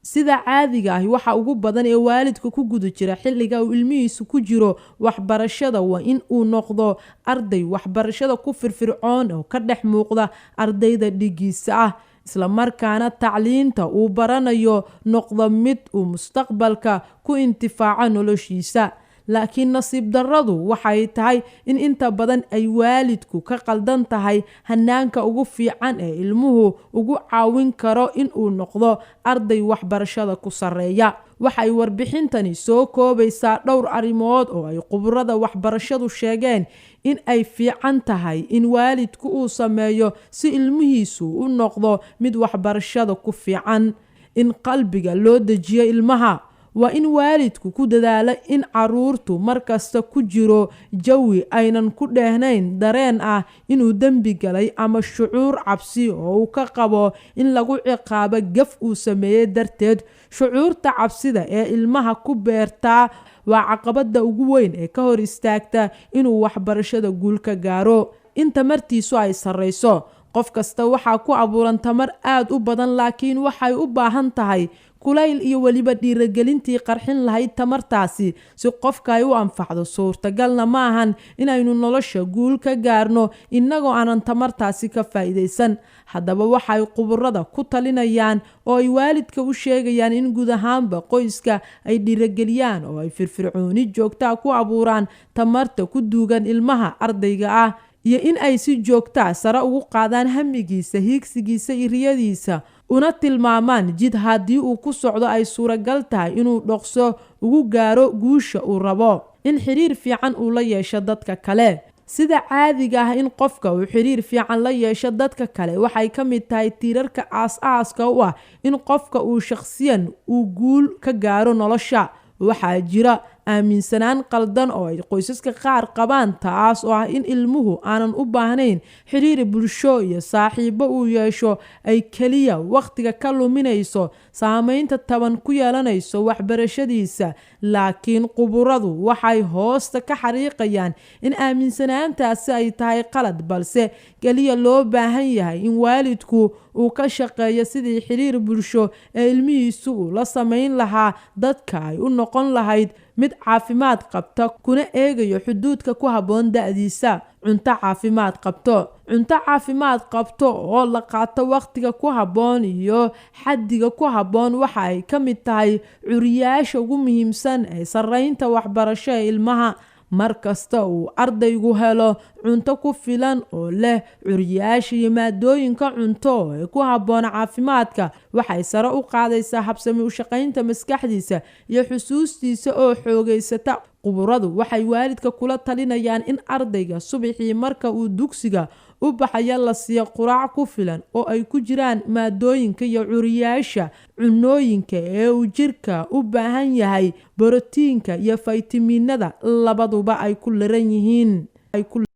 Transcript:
sida caadiga ah waxa ugu badan ee waalidku ku guda jira xilliga uu ilmihiisu ku jiro waxbarashada waa in uu noqdo arday waxbarashada ku firfircoon oo ka dhex muuqda ardayda dhigiisa ah isla markaana tacliinta uu baranayo noqdo mid uu mustaqbalka ku intifaaco noloshiisa laakiin nasiib darradu waxay tahay in inta badan ay waalidku ka qaldan tahay hanaanka ugu fiican ee ilmuhu ugu caawin karo in uu noqdo arday waxbarashada ku sareeya waxay warbixintani soo koobaysaa dhowr arrimood oo ay khubarada waxbarashadu sheegeen in ay fiican tahay in waalidku uu sameeyo si ilmihiisu u noqdo mid waxbarashada ku fiican in qalbiga loo dejiyo ilmaha waa in waalidku ku dadaalo in caruurtu markasta ku jiro jawi aynan ku dheehnayn dareen ah inuu dembi galay ama shucuur cabsi oo uu ka qabo in lagu ciqaabo gaf uu sameeyey darteed shucuurta cabsida ee ilmaha ku beertaa waa caqabada ugu weyn ee ka hor istaagta inuu waxbarashada guul ka gaaro in tamartiisu ay sareyso qof kasta waxaa ku abuuran tamar aad u badan laakiin waxay u baahan tahay kulayl iyo waliba dhiirigelintii qarxin lahayd tamartaasi si qofka ay u anfacdo suurtagalna ma ahan inaynu nolosha guul ka gaarno inagoo aanan tamartaasi ka faa'iideysan haddaba waxay khubarada ku talinayaan oo ay waalidka u sheegayaan in guud ahaanba qoyska ay dhiirigeliyaan oo ay firfircooni joogta ku abuuraan tamarta ku duugan ilmaha ardayga ah iyo in ay si joogta sare ugu qaadaan hamigiisa hiigsigiisa iyo riyadiisa una tilmaamaan jid haddii uu ku socdo ay suuragal tahay inuu dhaqso ugu gaaro guusha uu rabo in xiriir fiican uu la yeesho dadka kale sida caadiga ah in qofka uu xiriir fiican la yeesho dadka kale waxay ka mid tahay tiirarka aas-aaska u ah in qofka uu shakhsiyan uu guul ka gaaro nolosha waxaa jira aaminsanaan qaldan oo ay qoysaska qaar qabaan taas oo ah in ilmuhu aanan u baahnayn xiriir bulsho iyo saaxiibo uu yeesho ay kaliya waqtiga ka luminayso saameynta taban ku yeelanayso waxbarashadiisa laakiin khubaradu waxay hoosta ka xariiqayaan in aaminsanaantaasi ay tahay qalad balse kaliya loo baahan yahay in waalidku uu ka shaqeeyo sidii xiriir bulsho ee ilmihiisu uu la samayn lahaa dadka ay u noqon lahayd mid caafimaad qabta kuna eegayo xuduudka ku habboon da'diisa cunto caafimaad qabto oo la qaato waqtiga ku habboon iyo xaddiga ku habboon waxa ay ka mid tahay curiyaasha ugu muhiimsan ee sareynta waxbarasho ee ilmaha markasta uu ardaygu helo cunto ku filan oo leh curiyaasha iyo maadooyinka cunto ee ku habboon caafimaadka waxay sare u qaadaysaa habsami u shaqaynta maskaxdiisa iyo xusuustiisa oo xoogaysata khubaradu waxay waalidka kula talinayaan in ardayga subaxii marka uu dugsiga u baxaya la siiyo quraac ku filan oo ay ku jiraan maadooyinka iyo curiyaasha cunooyinka ee uu jirka u baahan yahay borotiinka iyo faytamiinada labaduba ay ku laran yihiin